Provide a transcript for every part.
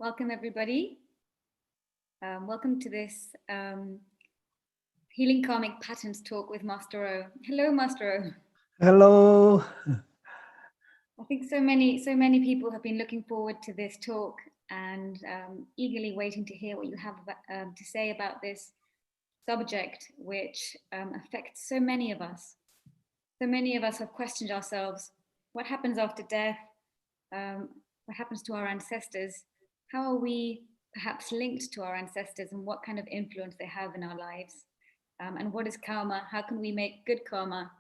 Welcome, everybody. Welcome to this Healing Karmic Patterns talk with Master O. Hello, Master O. Hello. I think so many people have been looking forward to this talk and eagerly waiting to hear what you have to say about this subject, which affects so many of us. So many of us have questioned ourselves: what happens after death? What happens to our ancestors? How are we perhaps linked to our ancestors, and what kind of influence they have in our lives? And what is karma? How can we make good karma?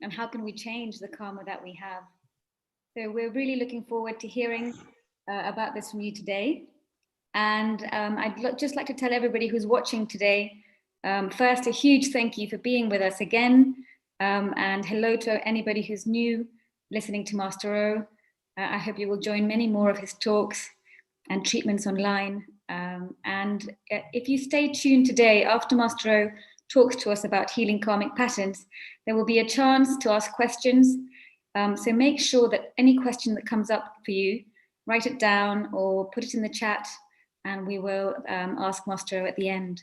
And how can we change the karma that we have? So we're really looking forward to hearing about this from you today. And just like to tell everybody who's watching today, first, a huge thank you for being with us again. And hello to anybody who's new listening to Master O. I hope you will join many more of his talks and treatments online. And if you stay tuned today, after Master O talks to us about healing karmic patterns, there will be a chance to ask questions. So make sure that any question that comes up for you, write it down or put it in the chat, and we will ask Master O at the end.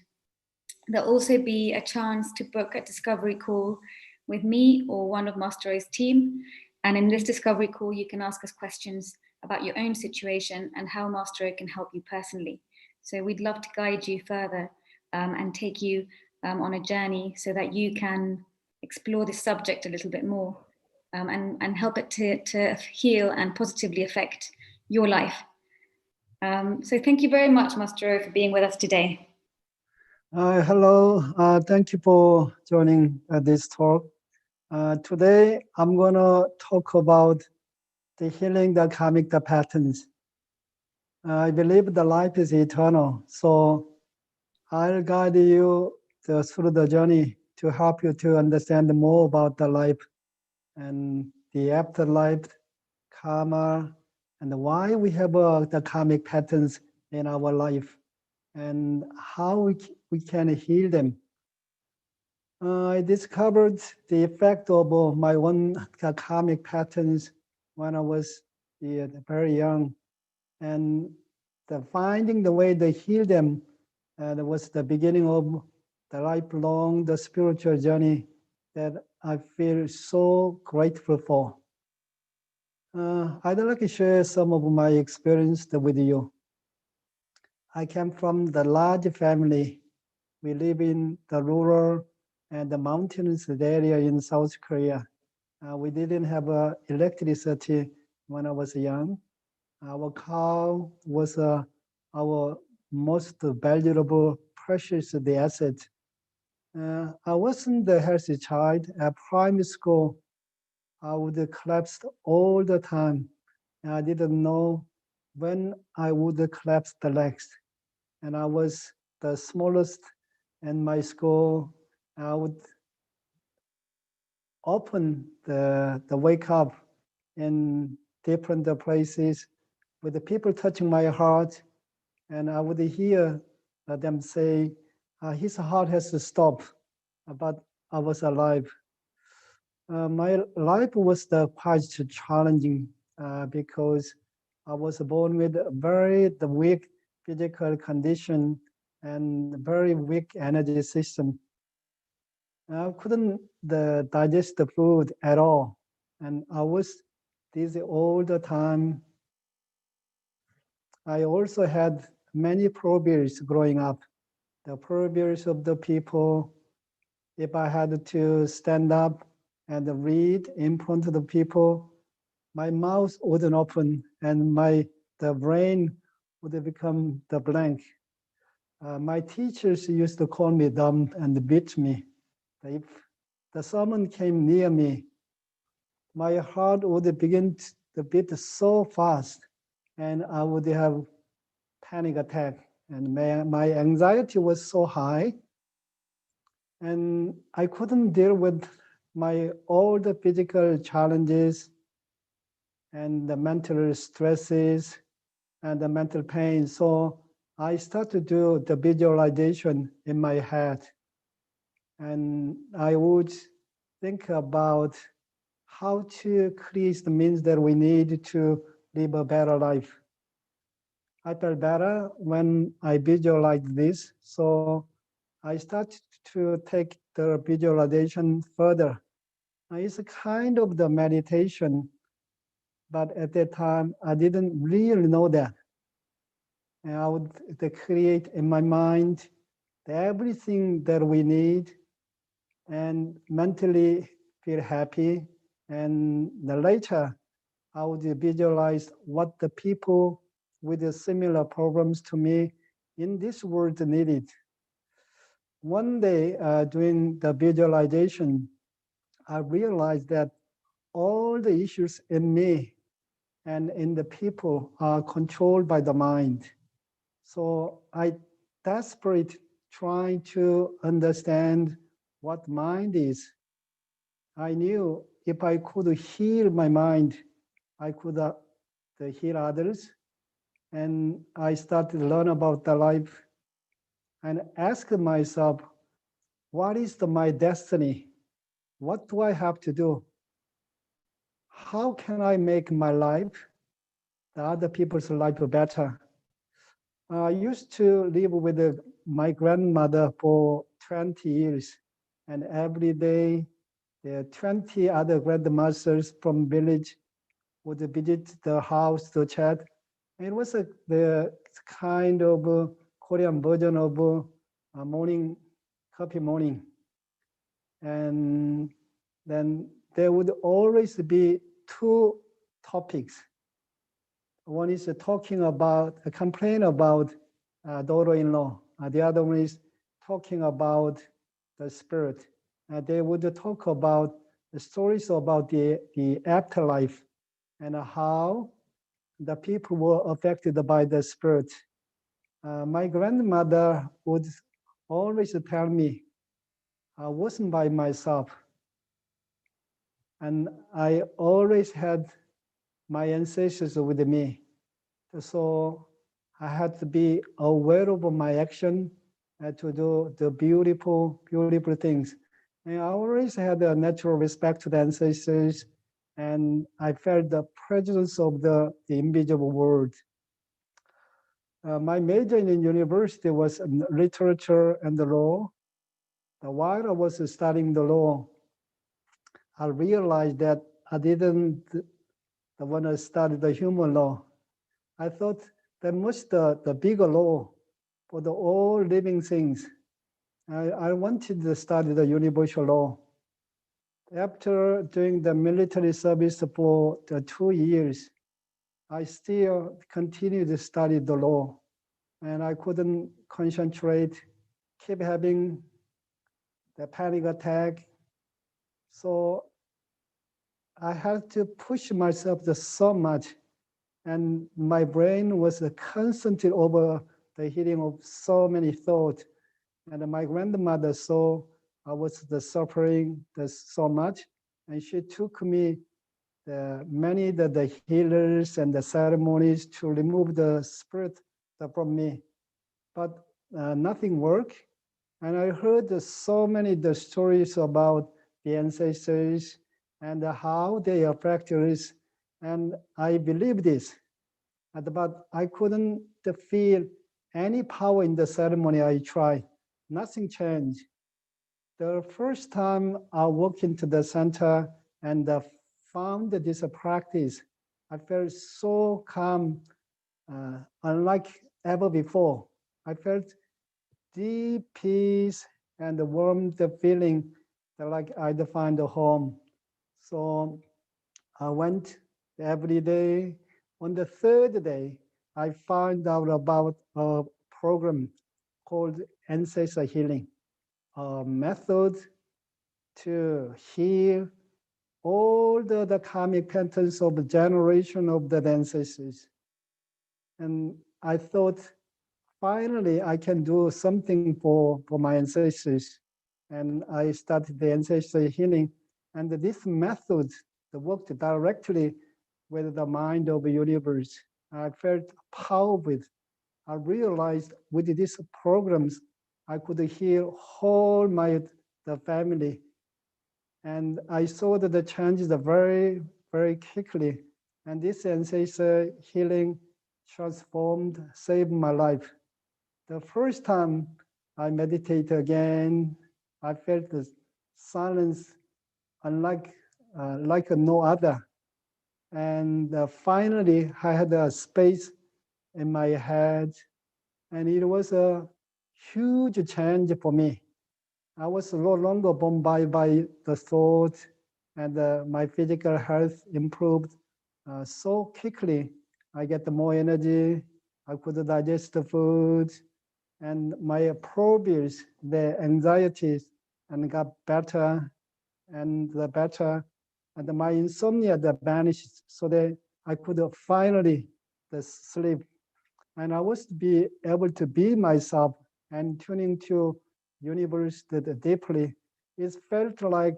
There'll also be a chance to book a discovery call with me or one of Master O's team. And in this discovery call, you can ask us questions about your own situation and how Master O can help you personally. So we'd love to guide you further and take you on a journey so that you can explore this subject a little bit more and help it to heal and positively affect your life. So thank you very much, Master O, for being with us today. Hello. Thank you for joining this talk. Today, I'm going to talk about the healing the karmic patterns. I believe the life is eternal, so I'll guide you through the journey to help you to understand more about the life and the afterlife, karma, and why we have the karmic patterns in our life and how we can heal them. I discovered the effect of my own karmic patterns when I was very young, and finding the way to heal them was the beginning of the lifelong, the spiritual journey that I feel so grateful for. I'd like to share some of my experience with you. I came from the large family. We live in the rural and the mountainous area in South Korea. We didn't have electricity when I was young. Our cow was our most valuable, precious asset. I wasn't the healthy child. At primary school, I would collapse all the time. I didn't know when I would collapse the legs. And I was the smallest in my school. I would often wake up in different places with the people touching my heart, and I would hear them say, his heart has to stop, but I was alive. My life was quite challenging because I was born with a very weak physical condition and very weak energy system. I couldn't digest the food at all, and I was dizzy all the time. I also had many phobias growing up. The phobias of the people. If I had to stand up and read in front of the people, my mouth wouldn't open and the brain would become the blank. My teachers used to call me dumb and beat me. If someone came near me, my heart would begin to beat so fast, and I would have panic attack. And my anxiety was so high, and I couldn't deal with all the physical challenges and the mental stresses and the mental pain. So I started to do the visualization in my head. And I would think about how to create the means that we need to live a better life. I felt better when I visualized this. So I started to take the visualization further. It's a kind of the meditation, but at that time I didn't really know that. And I would create in my mind everything that we need and mentally feel happy. And later I would visualize what the people with the similar problems to me in this world needed. One day during the visualization, I realized that all the issues in me and in the people are controlled by the mind. So I desperate trying to understand what mind is. I knew if I could heal my mind, I could heal others. And I started to learn about the life and ask myself, what is my destiny? What do I have to do? How can I make my life, the other people's life better? I used to live with my grandmother for 20 years, and every day there are 20 other grandmothers from village would visit the house to chat. It was the kind of Korean version of morning coffee morning, and then there would always be two topics. One is talking about a complaint about daughter-in-law. The other one is talking about the spirit. They would talk about the stories about the afterlife and how the people were affected by the spirit. My grandmother would always tell me, I wasn't by myself. And I always had my ancestors with me. So I had to be aware of my action to do the beautiful, beautiful things. And I always had a natural respect to the ancestors, and I felt the presence of the invisible world. My major in university was literature and the law. While I was studying the law, I realized that I didn't want to study the human law. I thought that must the bigger law for the all living things. I wanted to study the universal law. After doing the military service for the 2 years, I still continued to study the law, and I couldn't concentrate, keep having the panic attack. So I had to push myself so much, and my brain was constantly over the hitting of so many thoughts. And my grandmother saw I was suffering so much, and she took me many the healers and the ceremonies to remove the spirit from me, but nothing worked. And I heard so many the stories about the ancestors and how they are practiced, and I believe this. But I couldn't feel any power in the ceremony I tried. Nothing changed. The first time I walked into the center and found this practice, I felt so calm, unlike ever before. I felt deep peace and the warmth feeling that like I'd find a home. So I went every day. On the third day, I found out about a program called Ancestor Healing, a method to heal all the karmic patterns of the generation of the ancestors. And I thought, finally, I can do something for my ancestors. And I started the ancestor healing. And this method worked directly with the mind of the universe. I felt power with. I realized with these programs, I could heal whole the family. And I saw that the changes are very, very quickly. And this ancestor healing transformed, saved my life. The first time I meditate again, I felt the silence unlike like no other. And finally, I had a space in my head, and it was a huge change for me. I was no longer bombarded by the thought, and my physical health improved so quickly. I get more energy. I could digest the food, and my problems, the anxieties, and got better and the better, and my insomnia that vanished, so that I could finally sleep, and I was to be able to be myself and tuning to universe deeply. It felt like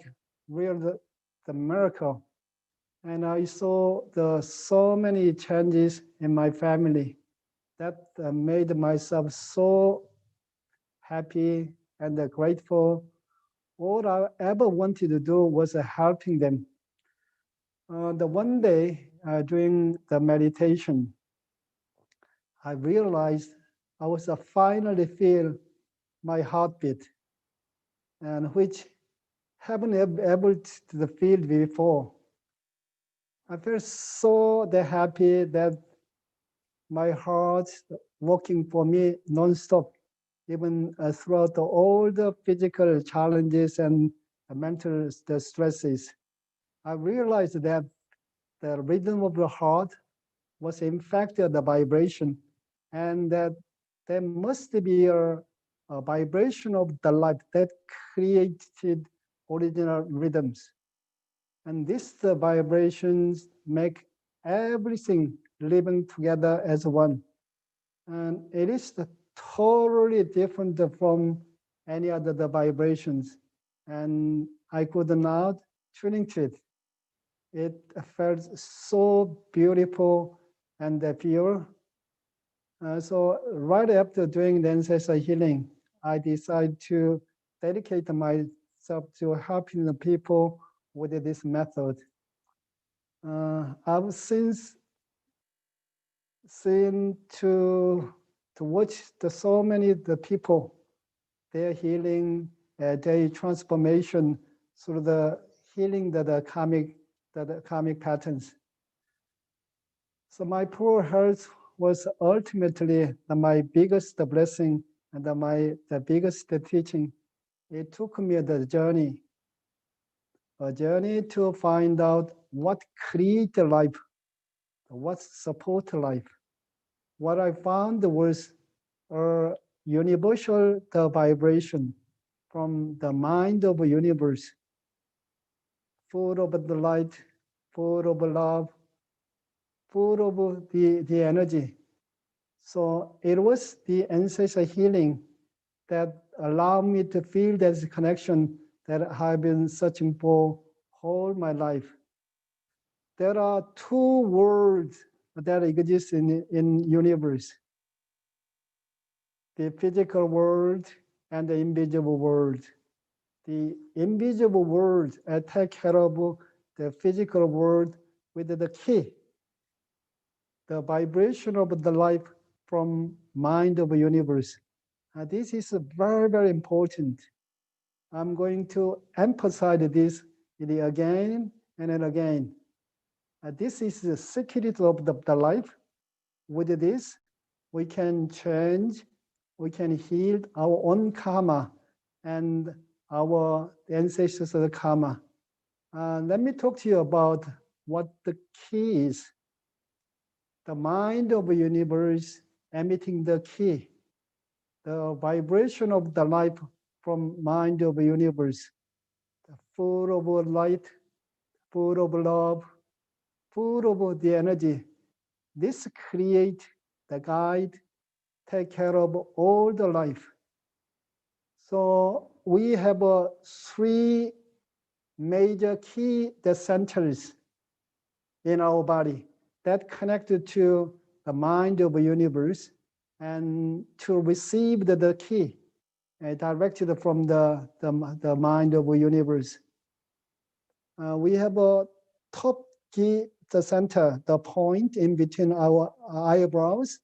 real the miracle, and I saw the so many changes in my family that made myself so happy and grateful. All I ever wanted to do was helping them. The one day during the meditation, I realized I was finally feel my heartbeat, and which haven't able to feel before. I felt so happy that my heart working for me nonstop, even throughout all the physical challenges and mental stresses. I realized that the rhythm of the heart was in fact the vibration, and that there must be a vibration of the life that created original rhythms. And these vibrations make everything living together as one. And it is totally different from any other the vibrations. And I could not tune to it. It felt so beautiful and pure. So right after doing the ancestor healing, I decided to dedicate myself to helping the people with this method. I've since seen to watch so many the people, their healing, their transformation through the healing the karmic patterns. So my poor health was ultimately my biggest blessing and the biggest teaching. It took me a journey to find out what create life, what support life. What I found was a universal the vibration from the mind of the universe, full of the light, full of love, full of the energy. So it was the ancestor healing that allowed me to feel that connection that I've been searching for all my life. There are two worlds that exist in universe: the physical world and the invisible world. The invisible world take care of the physical world with the key, the vibration of the life from mind of the universe. This is very, very important. I'm going to emphasize this again and then again. This is the secret of the life. With this, we can change, we can heal our own karma and our ancestors' karma. Let me talk to you about what the key is. The mind of the universe emitting the key, the vibration of the life from mind of the universe, full of light, full of love, full of the energy. This create the guide, take care of all the life. So we have three major key centers in our body that connected to the mind of the universe, and to receive the key directed from the mind of the universe. We have a top key the center, the point in between our eyebrows,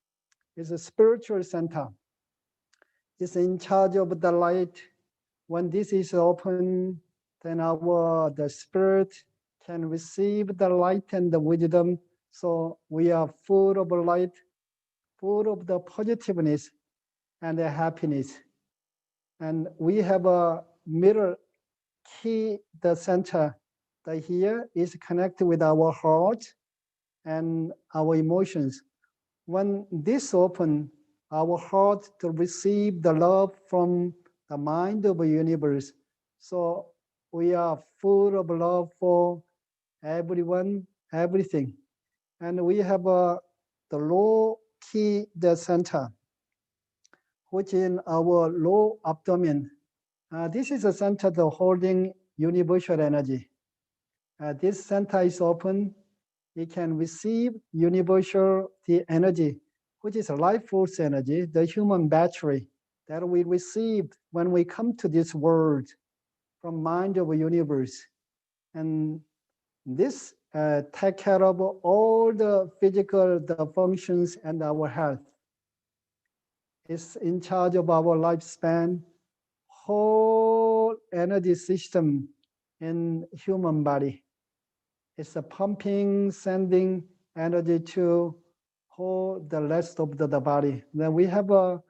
is a spiritual center. It's in charge of the light. When this is open, then the spirit can receive the light and the wisdom. So we are full of light, full of the positiveness and the happiness. And we have a mirror key, the center. The here is connected with our heart and our emotions. When this open, our heart to receive the love from the mind of the universe. So we are full of love for everyone, everything. And we have the low key, the center, which in our low abdomen. This is a center holding universal energy. This center is open. It can receive universal the energy, which is a life force energy, the human battery that we receive when we come to this world from mind of the universe. And this take care of all the physical the functions and our health. It's in charge of our lifespan, whole energy system in human body. It's a pumping, sending energy to whole the rest of the body. Then we have a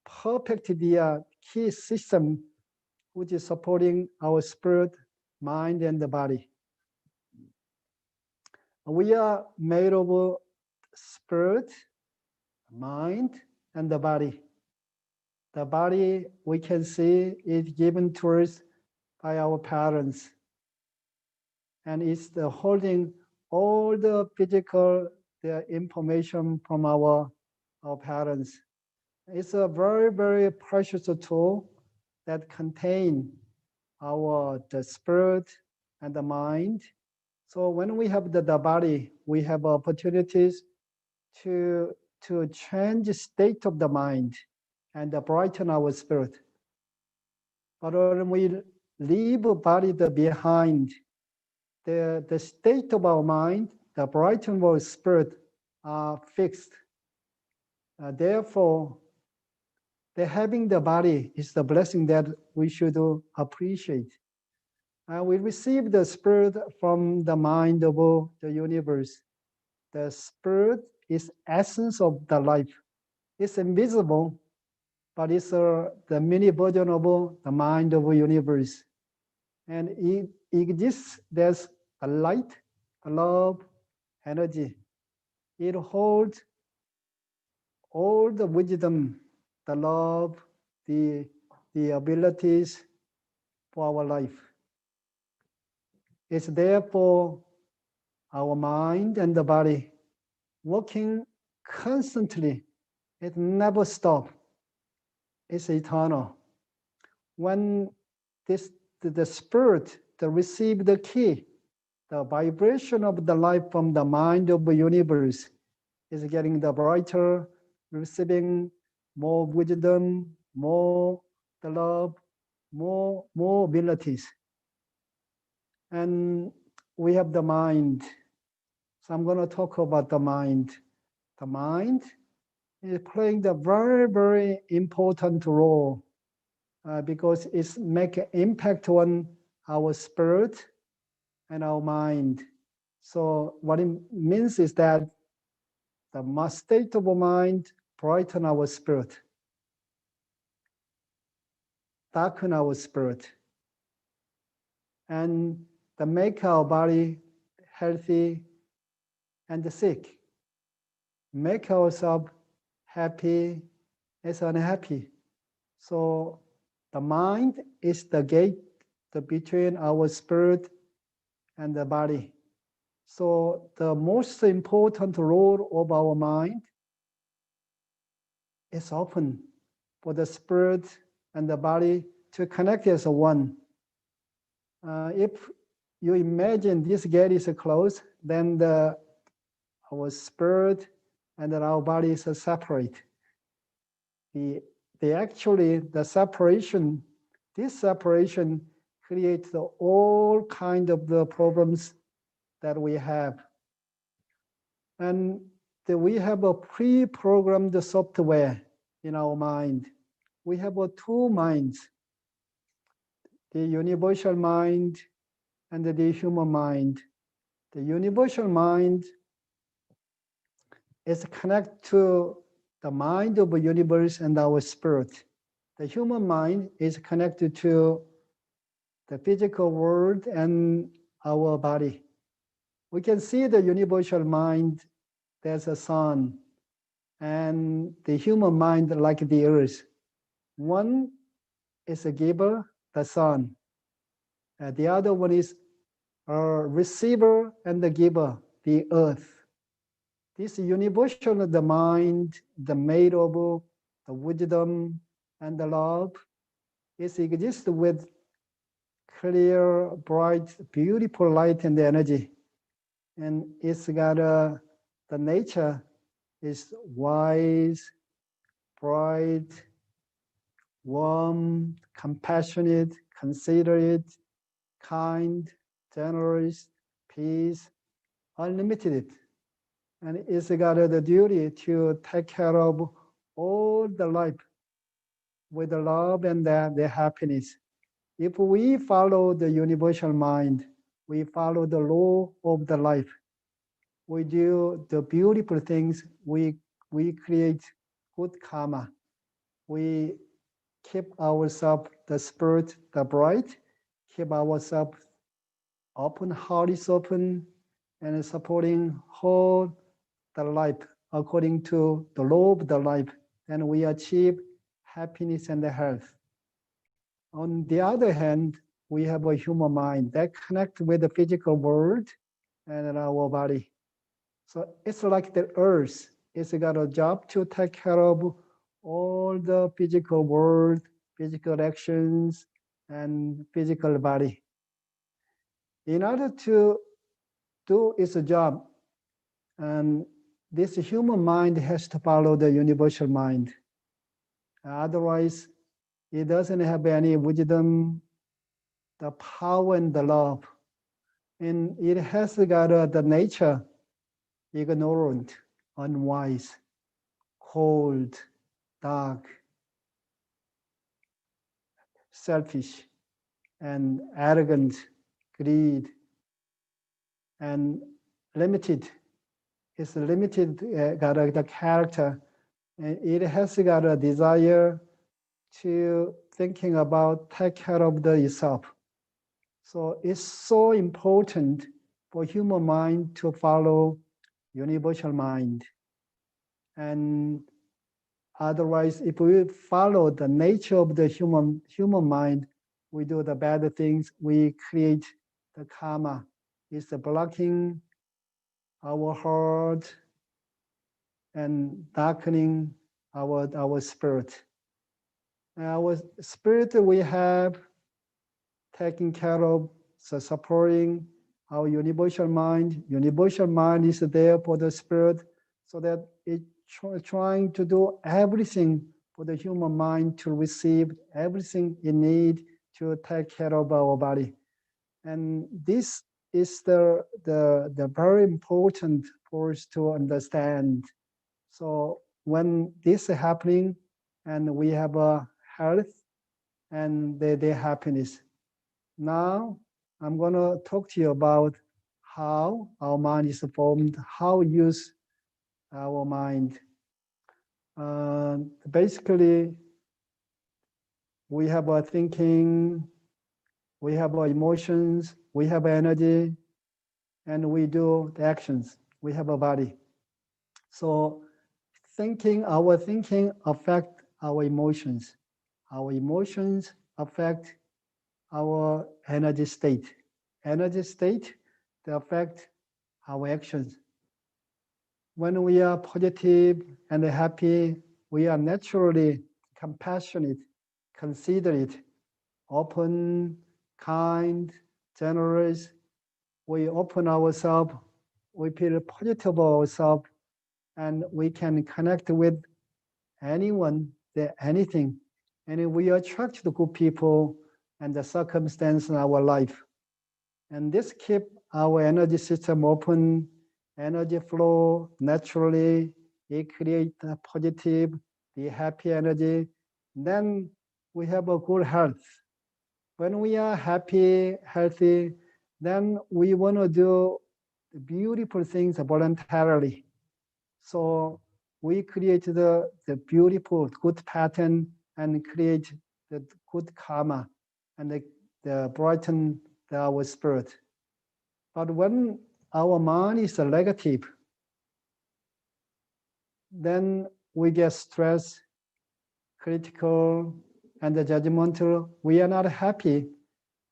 perfect key system which is supporting our spirit, mind, and the body. We are made of spirit, mind, and the body. The body we can see is given to us by our parents. And it's the holding all the physical the information from our parents. It's a very, very precious tool that contains the spirit and the mind. So when we have the body, we have opportunities to change the state of the mind and brighten our spirit. But when we leave the body behind, the state of our mind, the brighten our spirit are fixed. Therefore, having the body is the blessing that we should appreciate. We receive the spirit from the mind of the universe. The spirit is essence of the life. It's invisible, but it's the mini version of the mind of the universe. And it exists, there's a light, a love, energy. It holds all the wisdom, the love, the abilities for our life. It's there for our mind and the body, working constantly. It never stops. It's eternal. When the spirit to receive the key, the vibration of the life from the mind of the universe is getting the brighter, receiving more wisdom, more the love, more abilities. And we have the mind. So I'm going to talk about the mind. The mind is playing the very, very important role because it's making impact on our spirit and our mind. So what it means is that the state of our mind brighten our spirit, darken our spirit, and to make our body healthy and sick, make ourselves happy as unhappy. So the mind is the gate between our spirit and the body. So the most important role of our mind is open for the spirit and the body to connect as one. If you imagine this gate is closed, then our spirit and our body is separate. The separation, this separation creates all kind of the problems that we have. And we have a pre-programmed software in our mind. We have two minds, the universal mind and the human mind. The universal mind is connected to the mind of the universe and our spirit. The human mind is connected to the physical world and our body. We can see the universal mind, there's a sun, and the human mind like the earth. One is a giver, the sun. The other one is a receiver and the giver, the earth. This universal, the mind, the made of the wisdom and the love, it exists with clear, bright, beautiful light and energy. And it's got the nature is wise, bright, warm, compassionate, considerate, kind, generous, peace, unlimited. And it's got the duty to take care of all the life with the love and the happiness. If we follow the universal mind, we follow the law of the life. We do the beautiful things. We create good karma. We keep ourselves, the spirit, the bright, keep ourselves open, heart is open, and supporting whole the life according to the law of the life, then we achieve happiness and health. On the other hand, we have a human mind that connects with the physical world and our body. So it's like the earth. It's got a job to take care of all the physical world, physical actions, and physical body. In order to do its job, and this human mind has to follow the universal mind. Otherwise, it doesn't have any wisdom, the power, and the love. And it has got the nature ignorant, unwise, cold, dark, selfish, and arrogant, greed, and limited. It's limited, got the character, and it has got a desire to thinking about take care of the itself. So it's so important for human mind to follow universal mind. And otherwise, if we follow the nature of the human mind, we do the bad things, we create the karma. It's blocking our heart and darkening our spirit. Our spirit we have taking care of, so supporting our universal mind. Universal mind is there for the spirit, so that it trying to do everything for the human mind to receive everything it need to take care of our body. And this is the very important for us to understand. So when this is happening, and we have a health and the happiness. Now I'm going to talk to you about how our mind is formed, how we use our mind. Basically, we have our thinking, we have our emotions, we have energy, and we do the actions. We have a body. So our thinking affect our emotions. Our emotions affect our energy state. Energy state, they affect our actions. When we are positive and happy, we are naturally compassionate, considerate, open, kind, generous. We open ourselves, we feel positive about ourselves, and we can connect with anyone, anything. And we attract the good people and the circumstance in our life. And this keep our energy system open energy flow naturally. It creates a positive, the happy energy. Then we have a good health. When we are happy, healthy, then we want to do beautiful things voluntarily. So we create the beautiful, good pattern and create the good karma and the brighten our spirit. But when our mind is negative, then we get stressed, critical, and judgmental. We are not happy,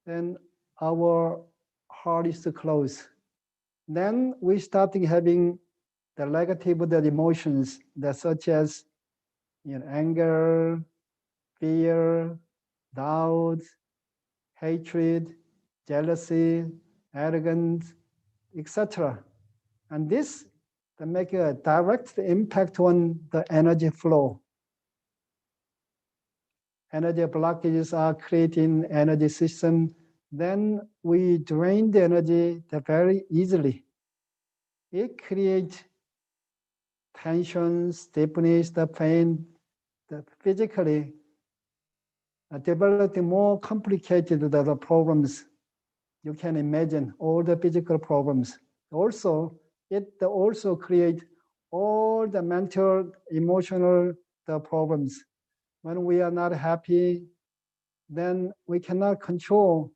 then our heart is closed. Then we start having the negative the emotions that such as anger, fear, doubt, hatred, jealousy, arrogance, etc. And this can make a direct impact on the energy flow. Energy blockages are creating energy system. Then we drain the energy very easily. It creates tension, stiffness, the pain, the physically developing more complicated the problems. You can imagine all the physical problems. Also, it also creates all the mental, emotional the problems. When we are not happy, then we cannot control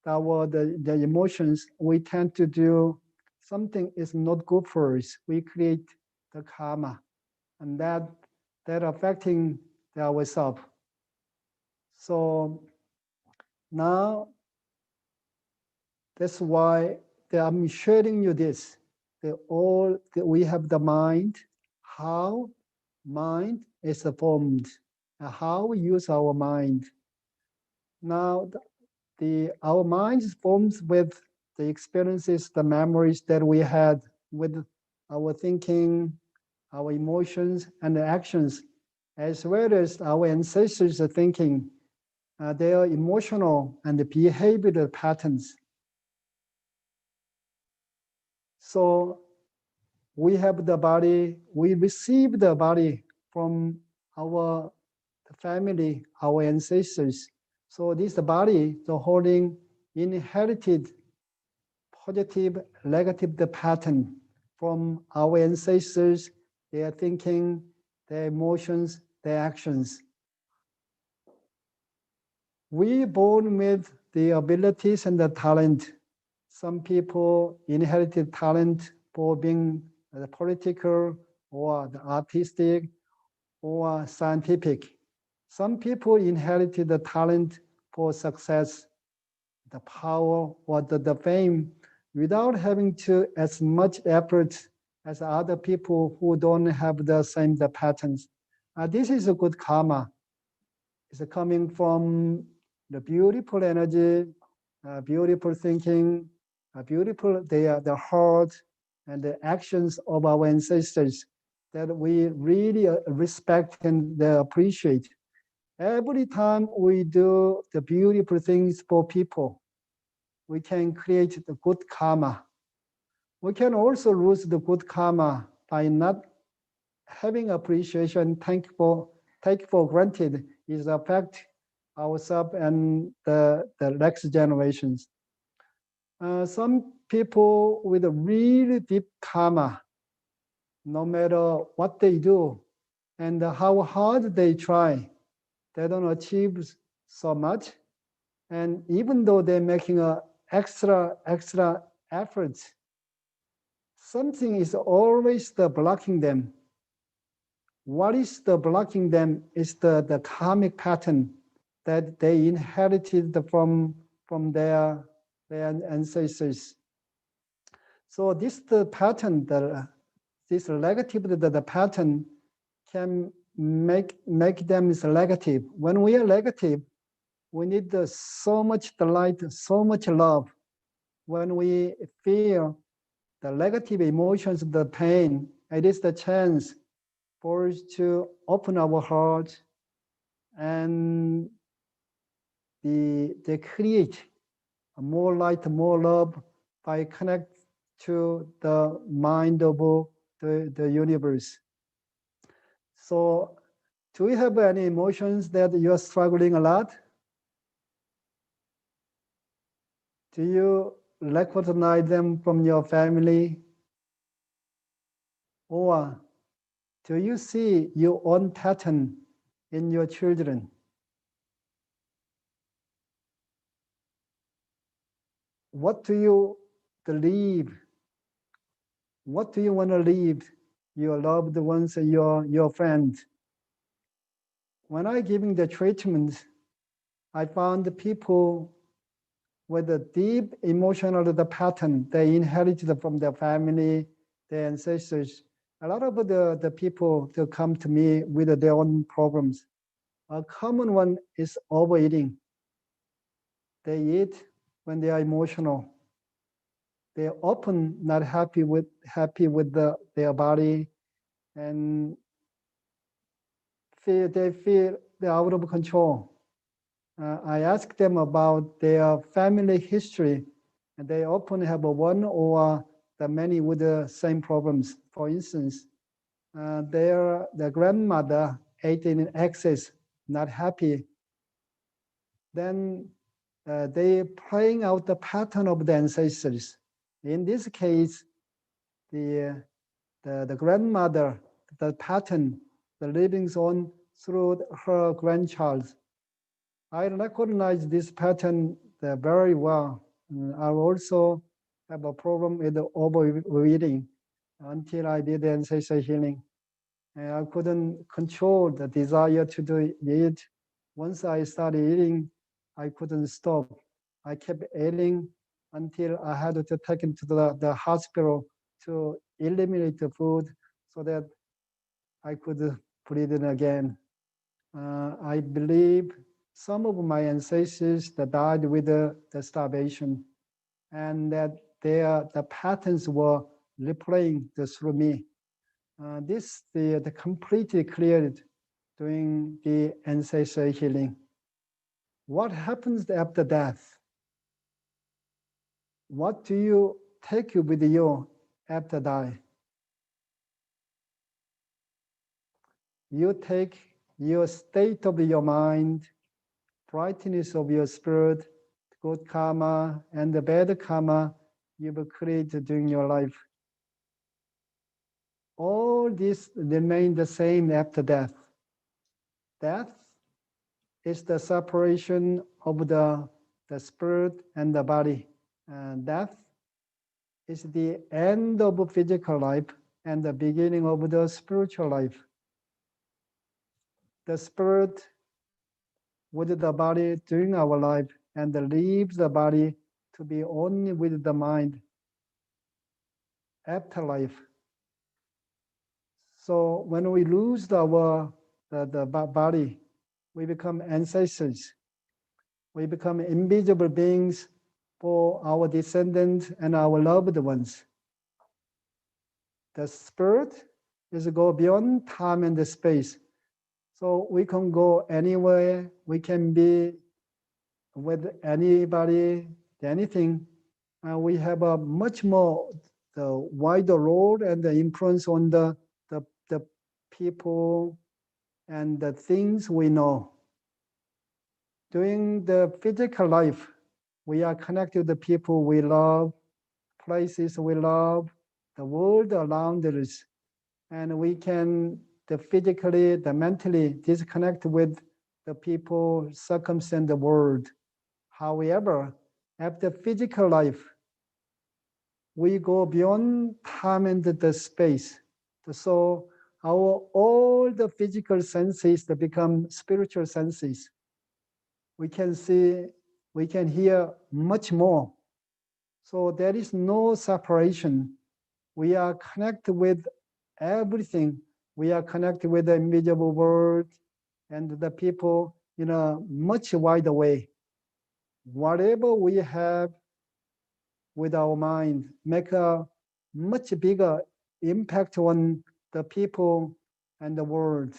the emotions. We tend to do something is not good for us. We create the karma, and that affecting ourselves. So now that's why I'm sharing you this. We have the mind, how mind is formed, and how we use our mind. Now our mind is formed with the experiences, the memories that we had with our thinking, our emotions, and the actions, as well as our ancestors' thinking, their emotional and behavioral patterns. So we have the body, we receive the body from our family, our ancestors. So this body, the holding inherited positive, negative the pattern from our ancestors, their thinking, their emotions, their actions. We born with the abilities and the talent. Some people inherited talent for being the political or the artistic or scientific. Some people inherited the talent for success, the power or the fame without having to as much effort as other people who don't have the same the patterns. This is a good karma. It's coming from the beautiful energy, beautiful thinking, beautiful the heart and the actions of our ancestors that we really respect and appreciate. Every time we do the beautiful things for people, we can create the good karma. We can also lose the good karma by not having appreciation, take for granted is affect ourselves and the next generations. Some people with a really deep karma, no matter what they do and how hard they try, they don't achieve so much. And even though they're making a extra efforts, something is always blocking them. What is blocking them is the karmic pattern that they inherited from their ancestors. So this the pattern, this negative the pattern can make them is negative. When we are negative, we need so much delight, so much love. When we feel the negative emotions, the pain, it is the chance for us to open our heart and they create more light, more love by connect to the mind of the universe. So, do you have any emotions that you are struggling a lot? Do you recognize them from your family? Or do you see your own pattern in your children? What do you believe? What do you want to leave your loved ones and your friends? When I giving the treatment, I found the people with a deep emotional the pattern they inherited from their family, their ancestors. A lot of the people to come to me with their own problems. A common one is overeating. They eat when they are emotional. They're often not happy with their body, and they feel they're out of control. I ask them about their family history, and they often have a one or the many with the same problems. For instance, their grandmother ate in excess, not happy. Then they playing out the pattern of the ancestors. In this case, the grandmother, the pattern, the living on through her grandchild. I recognize this pattern very well. I also have a problem with the overeating until I did the ancestral healing. And I couldn't control the desire to do it. Once I started eating, I couldn't stop. I kept eating until I had to take him to the hospital to eliminate the food so that I could breathe in again. I believe some of my ancestors that died with the starvation, and that the patterns were replaying through me. This the completely cleared during the ancestral healing. What happens after death? What do you take with you after die? You take your state of your mind, brightness of your spirit, good karma and the bad karma you've created during your life. All this remain the same after death. Death is the separation of the spirit and the body. And death is the end of physical life and the beginning of the spiritual life. The spirit with the body during our life and leaves the body to be only with the mind after life. So when we lose the body, we become ancestors. We become invisible beings for our descendants and our loved ones. The spirit is go beyond time and the space. So we can go anywhere, we can be with anybody, anything. We have a much more the wider role and the influence on the people and the things we know. During the physical life, we are connected to the people we love, places we love, the world around us, and we can physically, the mentally disconnect with the people, circumstance, the world. However, after physical life, we go beyond time and the space. So all the physical senses that become spiritual senses. We can see, we can hear much more. So there is no separation. We are connected with everything. We are connected with the invisible world and the people in a much wider way. Whatever we have with our mind make a much bigger impact on the people and the world.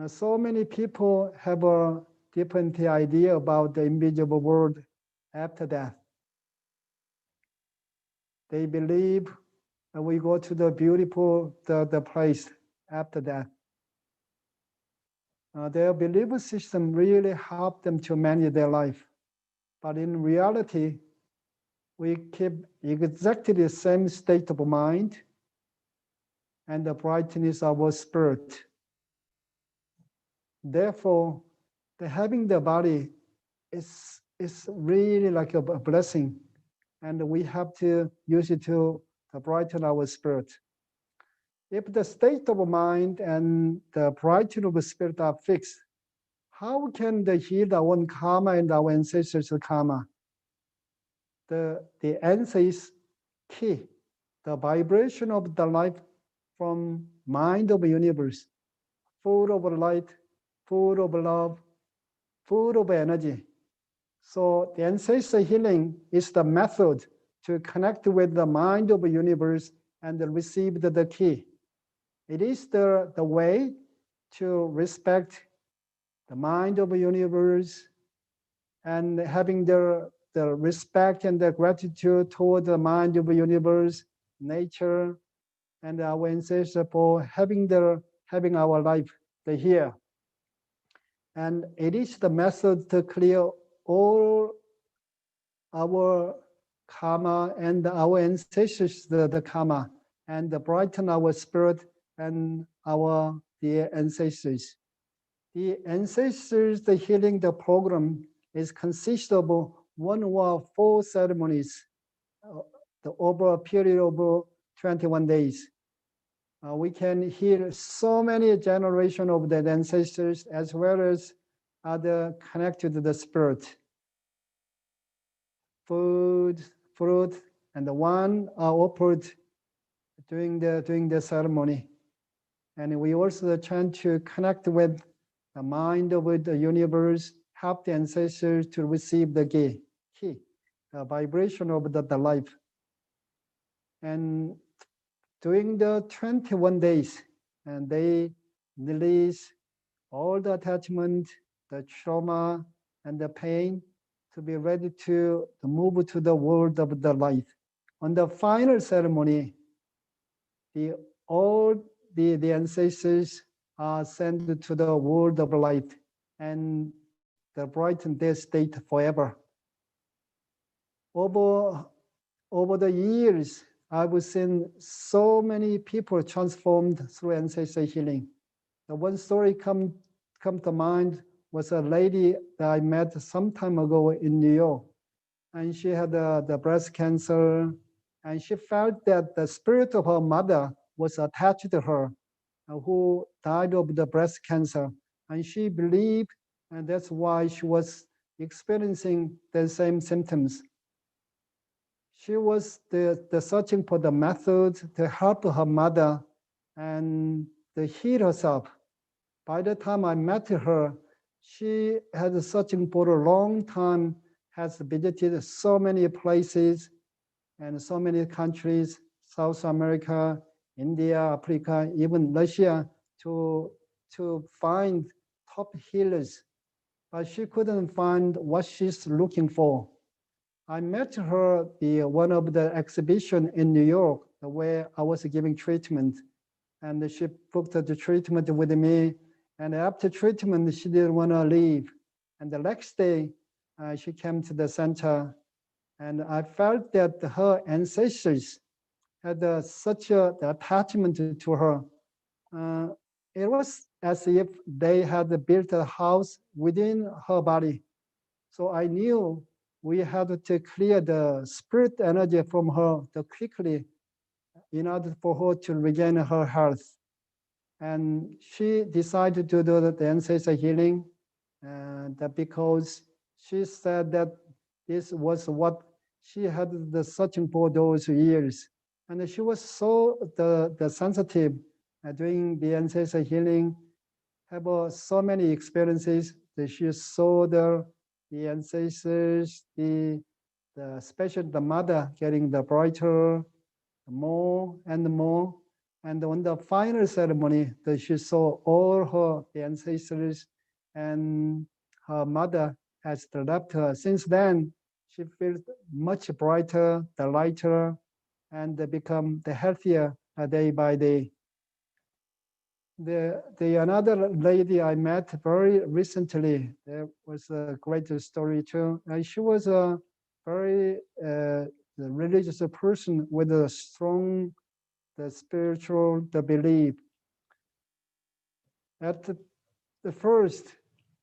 So many people have a different idea about the invisible world after death. They believe we go to the beautiful the place after that. Their belief system really helped them to manage their life. But in reality, we keep exactly the same state of mind and the brightness of our spirit. Therefore, having the body is really like a blessing, and we have to use it to brighten our spirit. If the state of mind and the brightening of the spirit are fixed, how can they heal our own karma and our ancestors' karma? The answer is key. The vibration of the life from mind of the universe, full of light, full of love, full of energy. So the ancestor healing is the method to connect with the mind of the universe and receive the key. It is the way to respect the mind of the universe and having the respect and the gratitude toward the mind of the universe, nature, and our ancestors for having our life here. And it is the method to clear all our karma and our ancestors the karma and brighten our spirit and the ancestors. The ancestors, the healing, the program is consist of 1 or 4 ceremonies over a period of 21 days. We can heal so many generations of the ancestors as well as other connected to the spirit. Food, fruit, and the wine are offered during the ceremony. And we also try to connect with the mind of the universe, help the ancestors to receive the key, the vibration of the life. And during the 21 days, and they release all the attachment, the trauma, and the pain to be ready to move to the world of the light. On the final ceremony, all the ancestors are sent to the world of light and the brighten their state forever. Over the years, I've seen so many people transformed through ancestor healing. The one story come to mind was a lady that I met some time ago in New York, and she had the breast cancer, and she felt that the spirit of her mother was attached to her, who died of the breast cancer, and she believed, and that's why she was experiencing the same symptoms. She was searching for the method to help her mother and to heal herself. By the time I met her, she had searching for a long time, has visited so many places and so many countries, South America, India, Africa, even Russia, to find top healers. But she couldn't find what she's looking for. I met her one of the exhibition in New York where I was giving treatment, and she booked the treatment with me. And after treatment, she didn't want to leave. And the next day, she came to the center, and I felt that her ancestors had such an attachment to her. It was as if they had built a house within her body. So I knew we had to clear the spirit energy from her quickly in order for her to regain her health. And she decided to do the ancestor healing because she said that this was what she had the searching for those years. And she was so the sensitive doing the ancestor healing, have so many experiences that she saw the ancestors, especially the mother getting the brighter, more and more. And on the final ceremony, that she saw all the ancestors and her mother has left her. Since then, she feels much brighter, the lighter, and they become the healthier day by day. The another lady I met very recently, there was a great story too. She was a very religious person with a strong the spiritual the belief. At the first,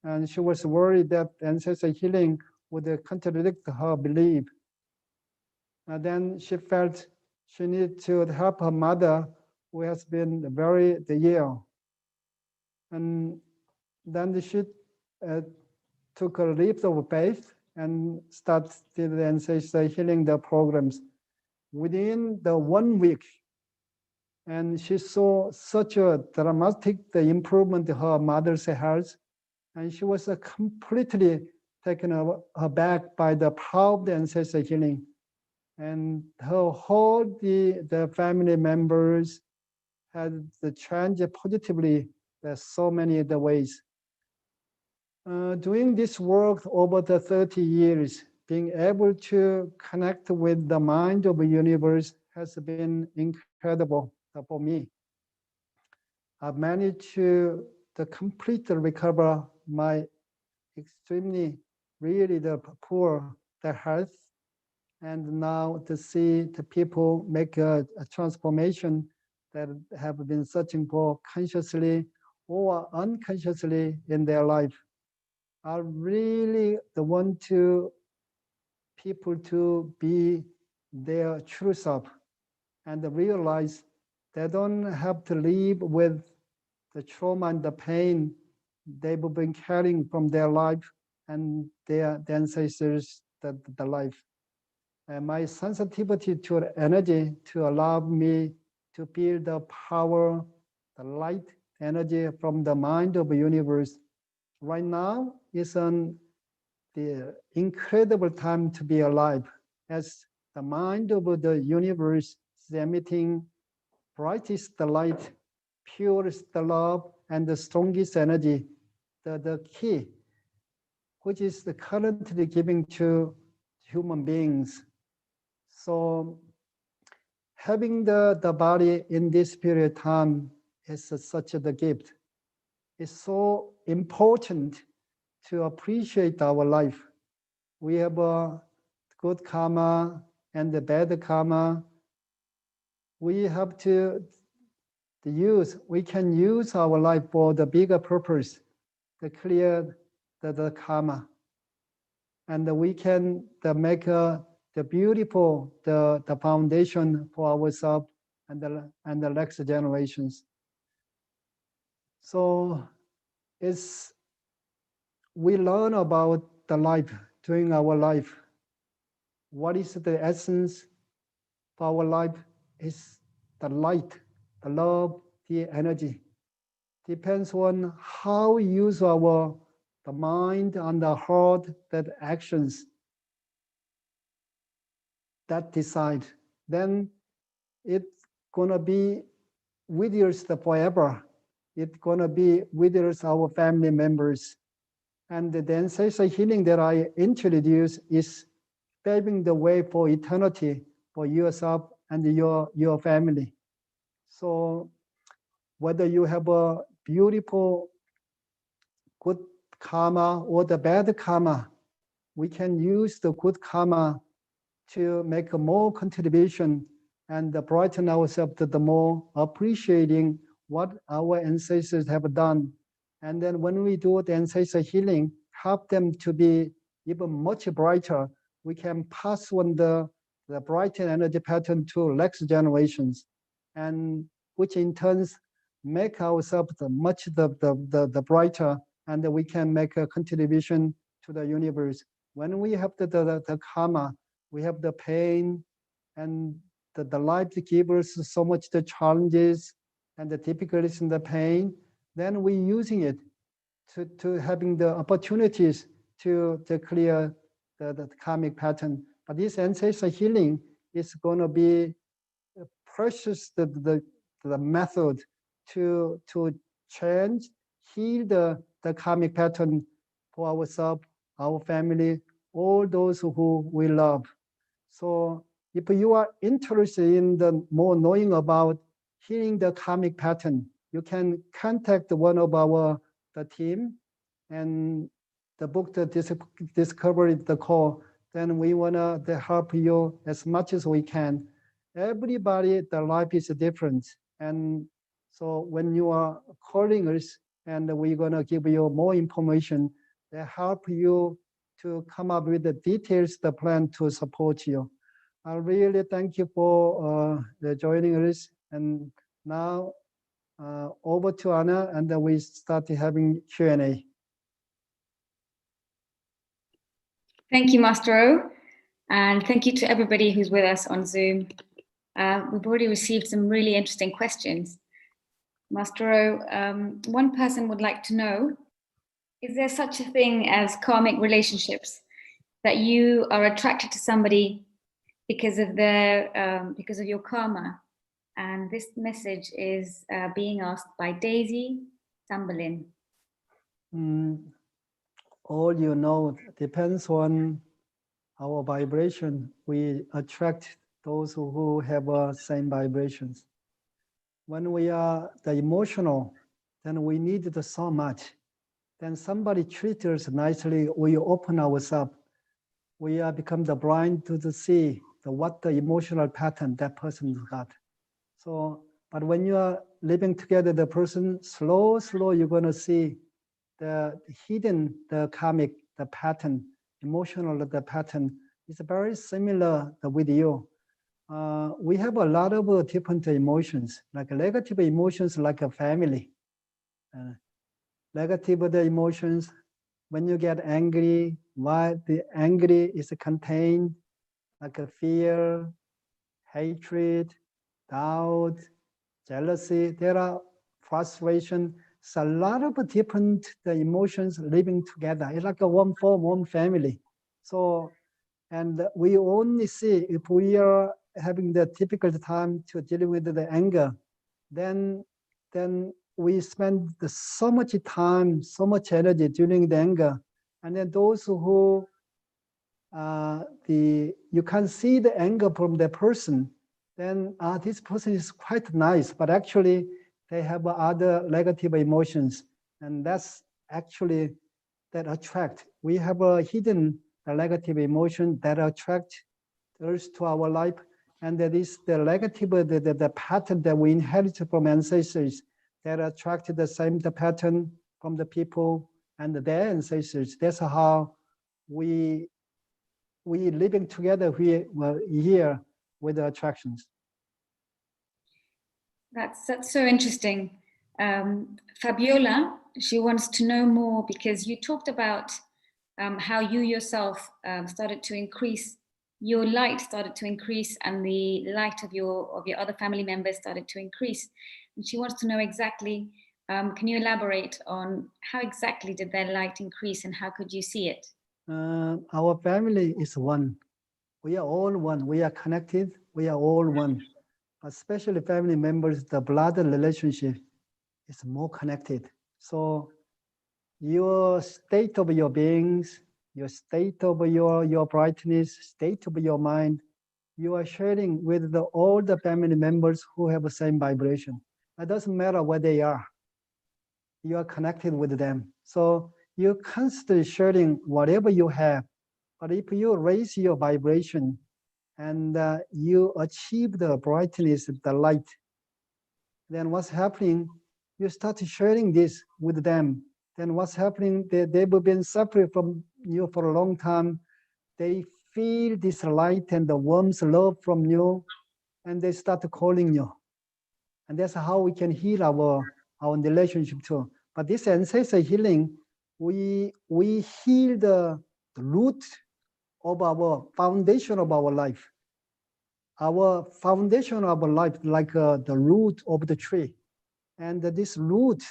and she was worried that ancestor healing would contradict her belief. And then she felt she needed to help her mother, who has been very ill. And then she uh, took a leap of faith and started the ancestor healing the programs. Within the 1 week, and she saw such a dramatic the improvement in her mother's health, and she was completely taken aback by the power of the ancestor healing. And her whole the family members had the change positively. There's so many the ways. Doing this work over the 30 years, being able to connect with the mind of the universe has been incredible for me. I've managed to completely recover my extremely, really the poor, the health, and now to see the people make a transformation that have been searching for consciously or unconsciously in their life. I really want to people to be their true self and realize they don't have to live with the trauma and the pain they've been carrying from their life and their ancestors, the life. And my sensitivity to energy to allow me to feel the power, the light energy from the mind of the universe. Right now is the incredible time to be alive as the mind of the universe is emitting brightest light, purest love, and the strongest energy, the key, which is the currently giving to human beings. So having the body in this period of time is such a gift. It's so important to appreciate our life. We have a good karma and the bad karma. We have to we can use our life for the bigger purpose, to clear the karma. And we can make the beautiful, the foundation for ourselves and the next generations. So we learn about the life during our life. What is the essence of our life? Is the light, the love, the energy. Depends on how we use the mind and the heart, that actions that decide. Then it's gonna be with us forever. It's gonna be with us, our family members. And the ancestral healing that I introduced is paving the way for eternity for yourself and your family. So whether you have a beautiful, good karma or the bad karma, we can use the good karma to make a more contribution and brighten ourselves to the more appreciating what our ancestors have done. And then when we do the ancestral healing, help them to be even much brighter. We can pass on the brighter energy pattern to next generations, and which in turns make ourselves much the brighter, and we can make a contribution to the universe. When we have the karma, we have the pain, and the life gives us so much the challenges and the difficulties and the pain, then we're using it to having the opportunities to clear the karmic pattern. But this ancestral healing is going to be precious the method to change, heal the karmic pattern for ourselves, our family, all those who we love. So if you are interested in the more knowing about healing the karmic pattern, you can contact one of the team, and the book, the Discovery the Call. Then we wanna help you as much as we can. Everybody, the life is different, and so when you are calling us, and we're gonna give you more information that help you to come up with the details, the plan to support you. I really thank you for joining us. And now over to Anna, and then we start having Q&A. Thank you, Master O. And thank you to everybody who's with us on Zoom. We've already received some really interesting questions. Master O, one person would like to know, is there such a thing as karmic relationships, that you are attracted to somebody because of your karma? And this message is being asked by Daisy Sambalin. All you know depends on our vibration. We attract those who have same vibrations. When we are the emotional, then we need it so much. Then somebody treats us nicely, we open ourselves. We become the blind to see what the emotional pattern that person got. So, but when you are living together, the person, slow, you're gonna see the hidden, the karmic, the pattern, emotional, the pattern is very similar with you. We have a lot of different emotions, like negative emotions, like a family. Negative the emotions, when you get angry, why the angry is contained, like a fear, hatred, doubt, jealousy. There are frustration. So a lot of different emotions living together. It's like a one family. So, and we only see if we are having the difficult time to dealing with the anger, then we spend so much time, so much energy during the anger. And then those who you can see the anger from the person, then this person is quite nice, but actually they have other negative emotions, and that's actually that attract. We have a hidden negative emotion that attract us to our life, and that is the negative, the pattern that we inherit from ancestors that attract the same pattern from the people and their ancestors. That's how we living together here with the attractions. That's so interesting. Fabiola, she wants to know more, because you talked about how you yourself started to increase, your light started to increase, and the light of your other family members started to increase. And she wants to know exactly, can you elaborate on how exactly did their light increase and how could you see it? Our family is one. We are all one. We are connected. We are all one. Especially family members, the blood relationship is more connected. So your state of your beings, your state of your brightness, state of your mind, you are sharing with all the family members who have the same vibration. It doesn't matter where they are. You are connected with them. So you're constantly sharing whatever you have. But if you raise your vibration and you achieve the brightness, the light, then what's happening? You start sharing this with them. Then what's happening? They've been suffering from you for a long time. They feel this light and the warmth, love from you, and they start calling you. And that's how we can heal our relationship too. But this ancestor healing, we heal the root of our foundation of our life. Our foundation of our life, like the root of the tree. And this root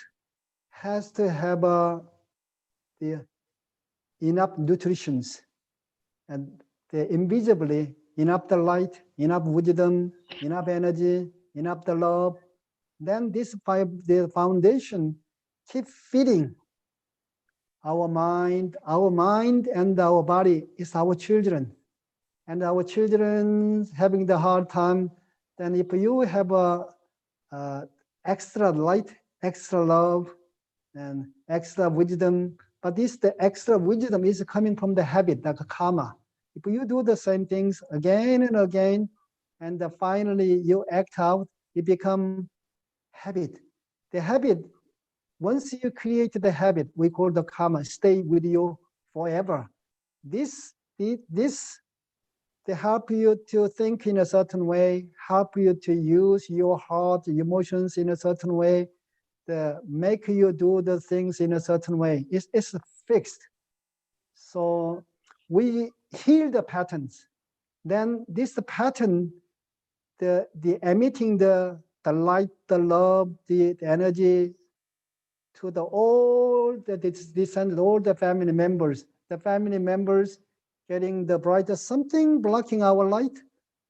has to have the enough nutrition, and invisibly enough the light, enough wisdom, enough energy, enough the love. Then the foundation keep feeding our mind and our body is our children. and our children having the hard time, then if you have a extra light, extra love, and extra wisdom, but the extra wisdom is coming from the habit, like karma. If you do the same things again and again, and finally you act out, it become habit. The habit, once you create the habit, we call the karma, stay with you forever. This they help you to think in a certain way, help you to use your heart, emotions in a certain way, make you do the things in a certain way. It's fixed. So we heal the patterns. Then this pattern, the emitting the light, the love, the energy to all the descendants, all the family members. The family members getting the brighter, something blocking our light,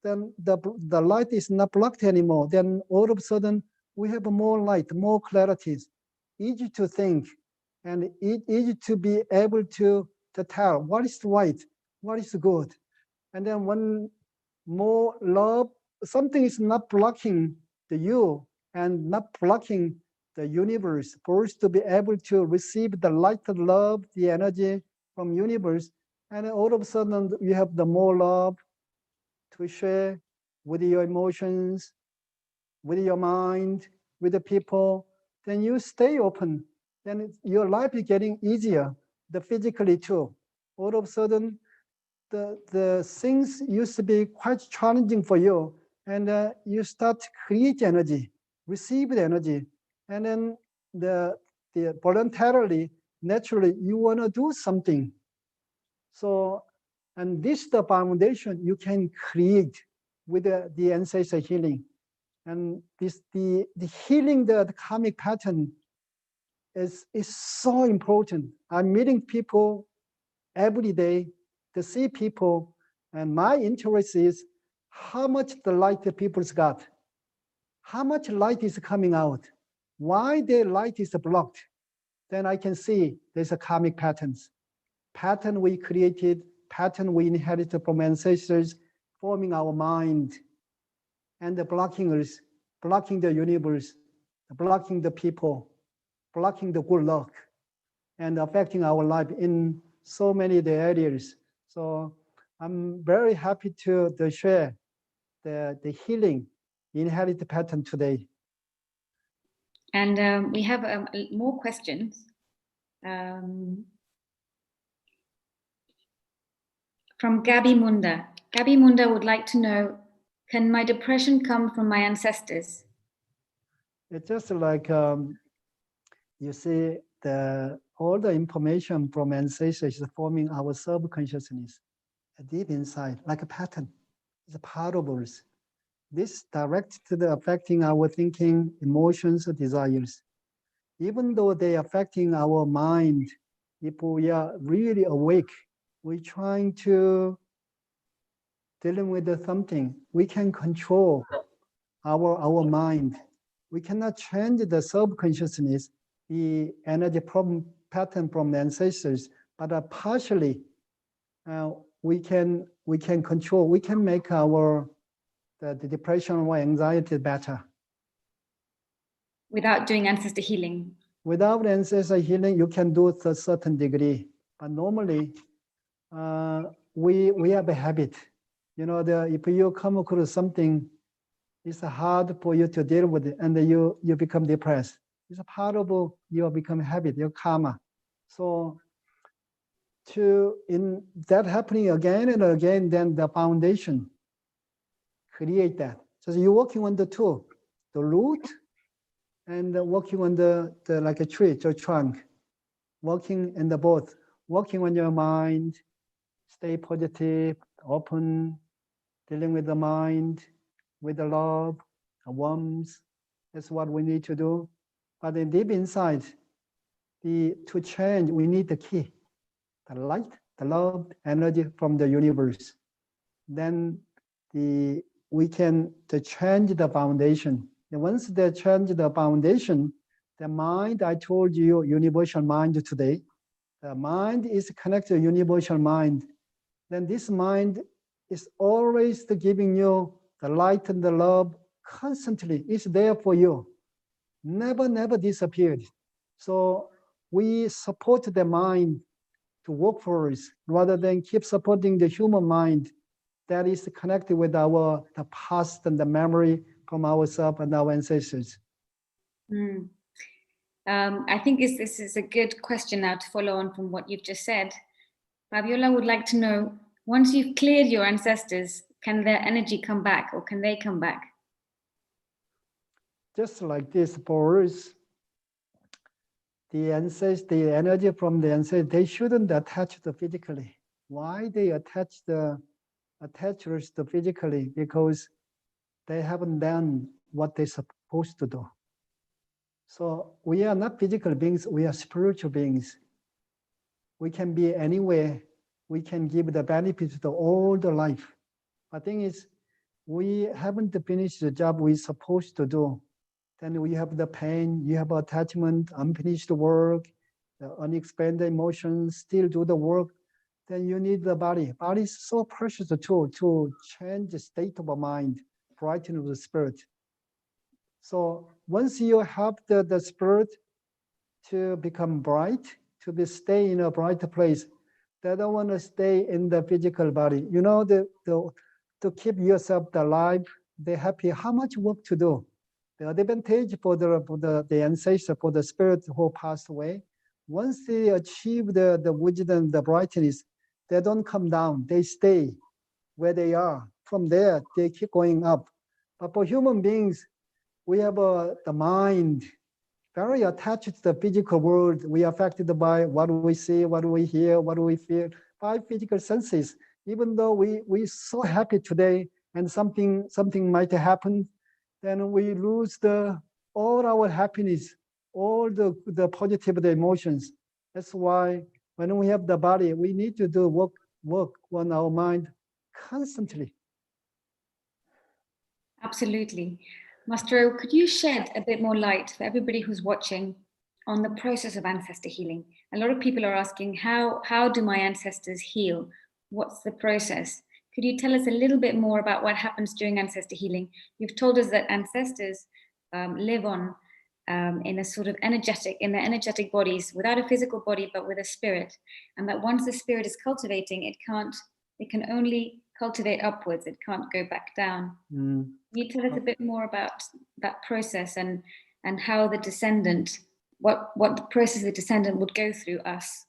then the light is not blocked anymore. Then all of a sudden we have more light, more clarities, easy to think, and easy to be able to tell what is right, what is good. And then when more love, something is not blocking the you and not blocking the universe, for us to be able to receive the light, the love, the energy from universe. And all of a sudden you have the more love to share with your emotions, with your mind, with the people. Then you stay open. Then your life is getting easier, the physically too. All of a sudden, the things used to be quite challenging for you, and you start to create energy, receive the energy, and then the voluntarily, naturally, you want to do something. So, and this the foundation you can create with the ancestor healing, and this the healing the karmic pattern is so important. I'm meeting people every day to see people, and my interest is how much the light the people's got, how much light is coming out, why their light is blocked. Then I can see there's a karmic pattern we created, pattern we inherited from ancestors, forming our mind, and the blocking us, blocking the universe, blocking the people, blocking the good luck, and affecting our life in so many areas. So I'm very happy to share the healing inherited pattern today. And we have more questions from Gabby Munda. Gabby Munda would like to know, can my depression come from my ancestors? It's just like, you see, all the information from ancestors is forming our subconsciousness deep inside, like a pattern. It's a part of us. This direct to the affecting our thinking, emotions, desires. Even though they are affecting our mind, if we are really awake, we're trying to dealing with something, we can control our mind. We cannot change the subconsciousness, the energy problem pattern from the ancestors, but partially we can control. We can make the depression or anxiety better. Without doing ancestor healing? Without ancestor healing, you can do to a certain degree, but normally we have a habit. You know, if you come across something, it's hard for you to deal with it, and you become depressed. It's a part of your become habit, your karma. So in that happening again and again, then the foundation create that. So you're working on the two, the root, and working on the like a tree, the trunk, working in the both, working on your mind, stay positive, open, dealing with the mind, with the love, the warmth. That's what we need to do. But then deep inside, to change, we need the key, the light, the love, energy from the universe. Then we can change the foundation. And once they change the foundation, the mind, I told you, universal mind today, the mind is connected to universal mind. Then this mind is always giving you the light and the love constantly. It's there for you. Never disappeared. So we support the mind to work for us rather than keep supporting the human mind that is connected with the past and the memory from ourselves and our ancestors. Mm. I think this is a good question now to follow on from what you've just said. Fabiola would like to know, once you've cleared your ancestors, can their energy come back, or can they come back? Just like this, for us, the ancestors, the energy from the ancestors, they shouldn't attach to physically. Why they attach to physically? Because they haven't done what they're supposed to do. So we are not physical beings, we are spiritual beings. We can be anywhere. We can give the benefits to all the life. But thing is, we haven't finished the job we're supposed to do. Then we have the pain, you have attachment, unfinished work, the unexpended emotions, still do the work. Then you need the body. Body is so precious tool to change the state of mind, brighten of the spirit. So once you have the spirit to become bright, to be stay in a brighter place, they don't want to stay in the physical body. You know, to keep yourself alive, they're happy. How much work to do? The advantage for the ancestor, for the spirit who passed away, once they achieve the wisdom, the brightness, they don't come down. They stay where they are. From there, they keep going up. But for human beings, we have the mind very attached to the physical world. We are affected by what we see, what we hear, what we feel, by physical senses. Even though we're so happy today and something might happen, then we lose all our happiness, all the positive emotions. That's why when we have the body, we need to do work on our mind constantly. Absolutely. Master, could you shed a bit more light for everybody who's watching on the process of ancestor healing? A lot of people are asking, how do my ancestors heal? What's the process? Could you tell us a little bit more about what happens during ancestor healing? You've told us that ancestors live on in a sort of in their energetic bodies, without a physical body, but with a spirit. And that once the spirit is cultivating, it can only cultivate upwards. It can't go back down. Mm. Can you tell us a bit more about that process and how the descendant, what the process the descendant would go through us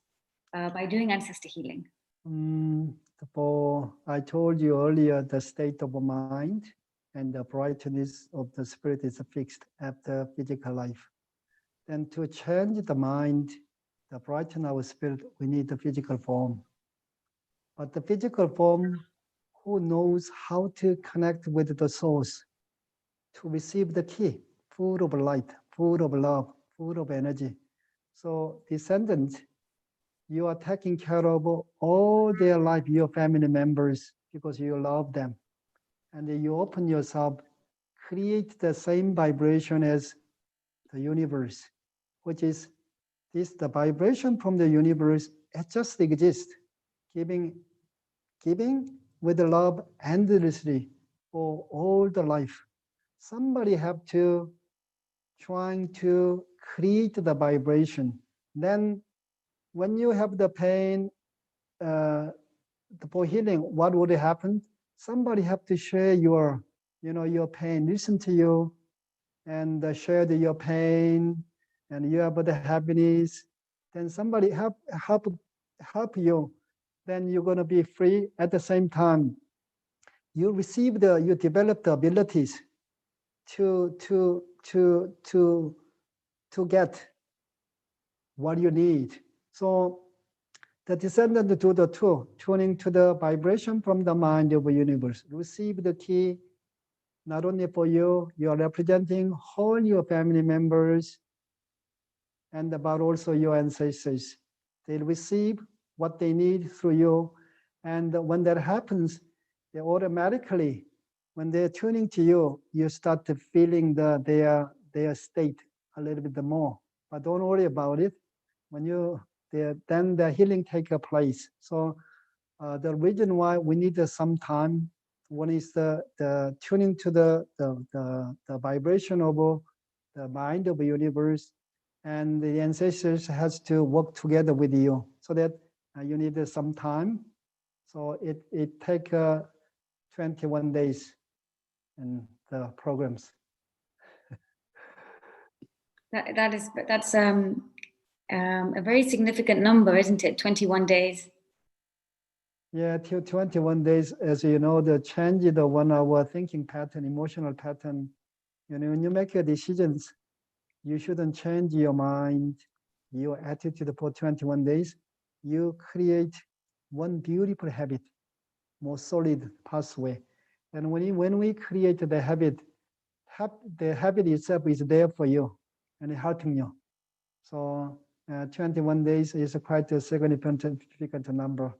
by doing ancestor healing? I told you earlier, the state of mind and the brightness of the spirit is fixed after physical life. Then to change the mind, to brighten our spirit, we need the physical form. But the physical form, who knows how to connect with the source to receive the key, full of light, full of love, full of energy. So descendants, you are taking care of all their life, your family members, because you love them. And then you open yourself, create the same vibration as the universe, which is the vibration from the universe. It just exists, giving with love endlessly for all the life. Somebody have to trying to create the vibration. Then when you have the pain, for healing, what would happen? Somebody have to share your pain, listen to you, and share your pain, and you have the happiness. Then somebody help you. Then you're gonna be free. At the same time, you develop the abilities to get what you need. So the descendant do the two, tuning to the vibration from the mind of the universe. Receive the key, not only for you, you are representing all your family members, and about also your ancestors. They'll receive what they need through you. And when that happens, they automatically, when they're tuning to you, you start to feeling their state a little bit more. But don't worry about it. When then the healing takes place. So The reason why we need some time, one is the tuning to the vibration of the mind of the universe, and the ancestors has to work together with you, so that you need some time. So it take 21 days in the programs. That's a very significant number, isn't it? 21 days. Yeah, till 21 days, as you know, the change in the 1 hour thinking pattern, emotional pattern. You know, when you make your decisions, you shouldn't change your mind, your attitude for 21 days. You create one beautiful habit, more solid pathway. And when we create the habit, the habit itself is there for you and helping you. So 21 days is quite a significant number.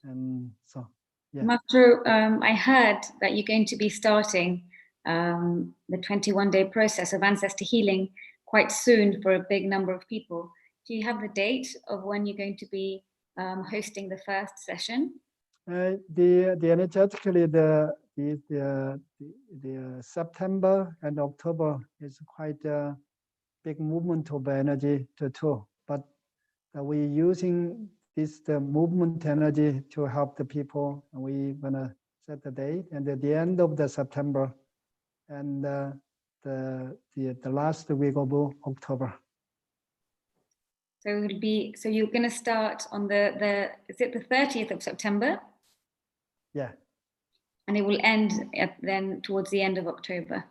And so, yeah. Master, I heard that you're going to be starting the 21-day process of ancestor healing quite soon for a big number of people. Do you have the date of when you're going to be hosting the first session? The energetically the September and October is quite a big movement of energy too. But we're using the movement energy to help the people. We're gonna set the date, and at the end of the September, and the last week of October. So it'll be, so you're going to start on the is it the 30th of September? Yeah. And it will end then towards the end of October.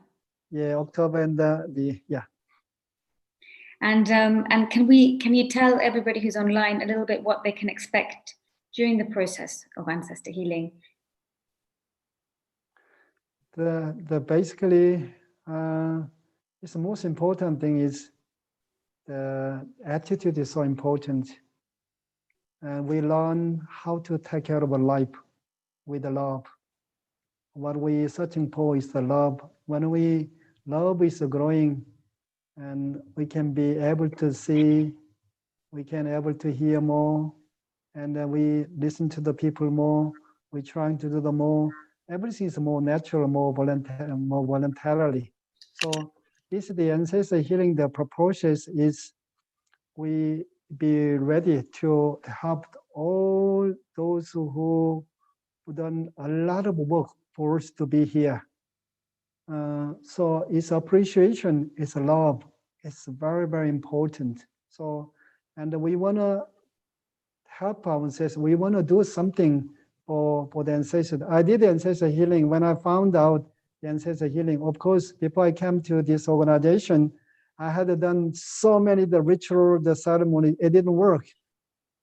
Yeah, October and yeah. And can you tell everybody who's online a little bit what they can expect during the process of ancestor healing? The basically it's the most important thing is the attitude is so important. And we learn how to take care of a life with the love. What we're searching for is the love. When love is growing, and we can be able to see, we can able to hear more, and then we listen to the people more. We're trying to do the more. Everything is more natural, more voluntarily. So this is the ancestor healing. The process is we be ready to help all those who done a lot of work for us to be here. So it's appreciation, it's love, it's very, very important. So, and we want to help our ancestors. We want to do something for the ancestors. I did the ancestor healing when I found out the ancestor healing. Of course, before I came to this organization, I had done so many the ritual, the ceremony. It didn't work.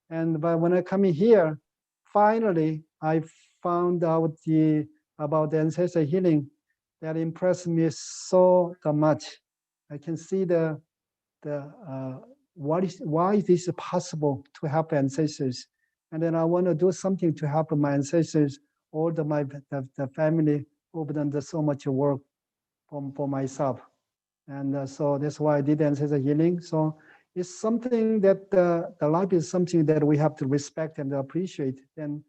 But when I come in here, finally I found out about the ancestor healing. That impressed me so much. I can see why is this possible to help ancestors, and then I want to do something to help my ancestors, all the family who've done so much work for myself, and so that's why I did ancestor healing. So it's something that the life is something that we have to respect and appreciate. And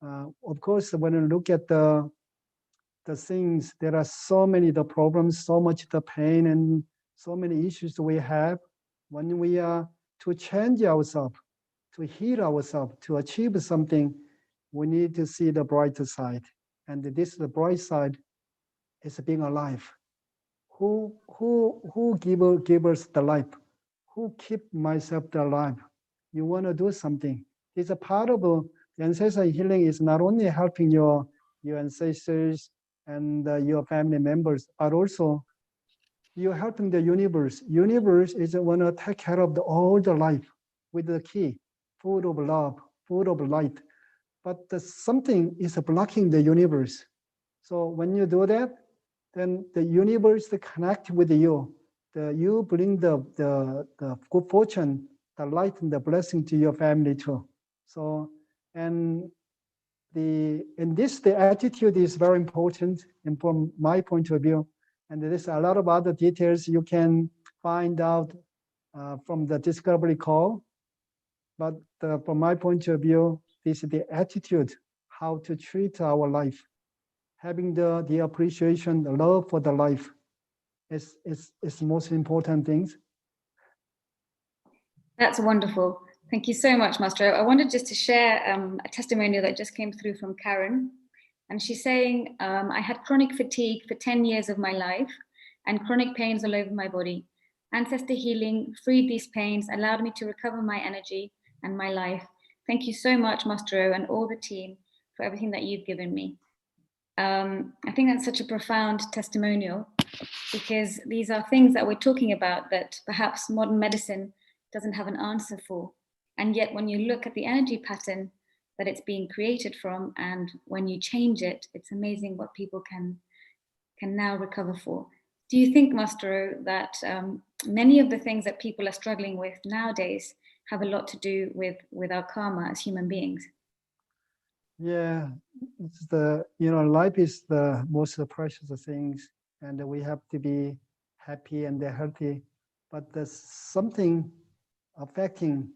of course, when you look at the things, there are so many the problems, so much the pain, and so many issues we have. When we are to change ourselves, to heal ourselves, to achieve something, we need to see the brighter side. And the bright side is being alive. Who give us the life? Who keep myself alive? You want to do something. It's a part of the ancestral healing is not only helping your ancestors and your family members, but also you're helping the universe. Universe is want to take care of all the life with the key, full of love, full of light. But something is blocking the universe. So when you do that, then the universe connect with you. You bring the good fortune, the light and the blessing to your family too. So the attitude is very important, and from my point of view, and there's a lot of other details you can find out from the discovery call. But from my point of view, this is the attitude, how to treat our life, having the appreciation, the love for the life is most important things. That's wonderful. Thank you so much, Master. I wanted just to share a testimonial that just came through from Karen. And she's saying, I had chronic fatigue for 10 years of my life and chronic pains all over my body. Ancestor healing freed these pains, allowed me to recover my energy and my life. Thank you so much, Master, and all the team for everything that you've given me. I think that's such a profound testimonial, because these are things that we're talking about that perhaps modern medicine doesn't have an answer for. And yet when you look at the energy pattern that it's being created from, and when you change it, it's amazing what people can now recover for. Do you think, Master, that many of the things that people are struggling with nowadays have a lot to do with our karma as human beings? Yeah, it's life is the most precious things, and we have to be happy and healthy. But there's something affecting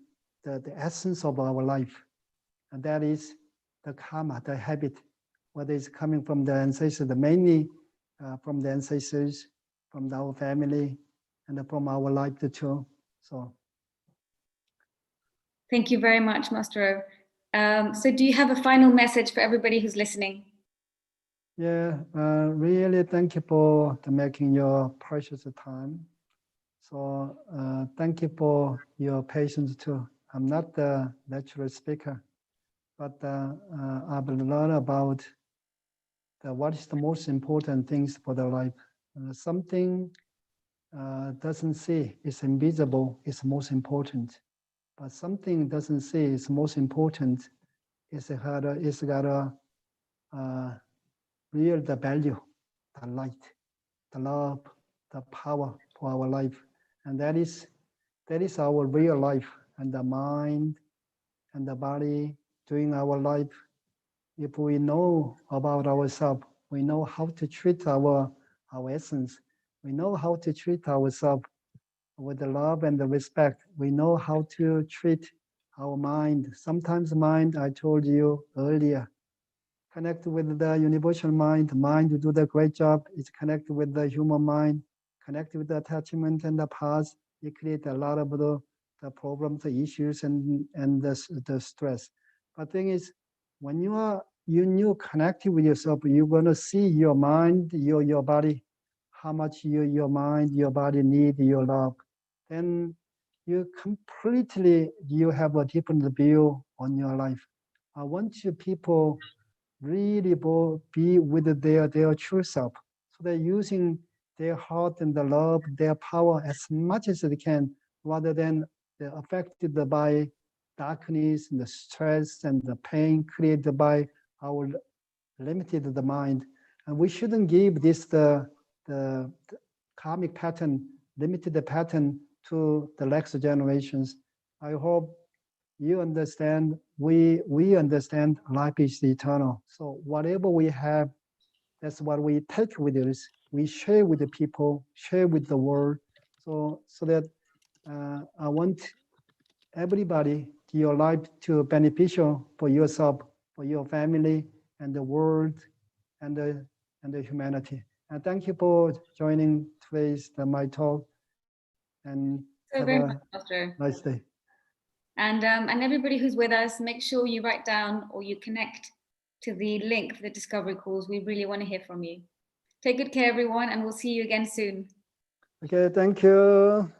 the essence of our life, and that is the karma, the habit, whether it's coming from the ancestors, mainly from the ancestors, from our family, and from our life too. So. Thank you very much, Master. So do you have a final message for everybody who's listening? Yeah, really thank you for making your precious time. So thank you for your patience too. I'm not the natural speaker, but I've learned about what is the most important things for the life. Something doesn't see, it's invisible, is most important. But something doesn't see, is most important. It's got a real the value, the light, the love, the power for our life, and that is our real life, and the mind and the body doing our life. If we know about ourselves, we know how to treat our essence. We know how to treat ourselves with the love and the respect. We know how to treat our mind. Sometimes mind, I told you earlier, connect with the universal mind. Mind to do the great job. It's connected with the human mind, connect with the attachment and the past. It creates a lot of the problems, the issues, and the stress. But thing is, when you connected with yourself, you're gonna see your mind, your body, how much your mind, your body need your love. Then you have a different view on your life. I want you people really be with their true self. So they're using their heart and the love, their power as much as they can, rather than they're affected by darkness and the stress and the pain created by our limited the mind. And we shouldn't give this the karmic pattern, limited pattern to the next generations. I hope you understand, we understand life is eternal. So whatever we have, that's what we take with us. We share with the people, share with the world. So that I want everybody, your life to beneficial for yourself, for your family, and the world, and the humanity. And thank you for joining today's my talk. And So have very a much, Master. nice day. And everybody who's with us, make sure you write down or you connect to the link for the discovery calls. We really want to hear from you. Take good care, everyone, and we'll see you again soon. Okay, thank you.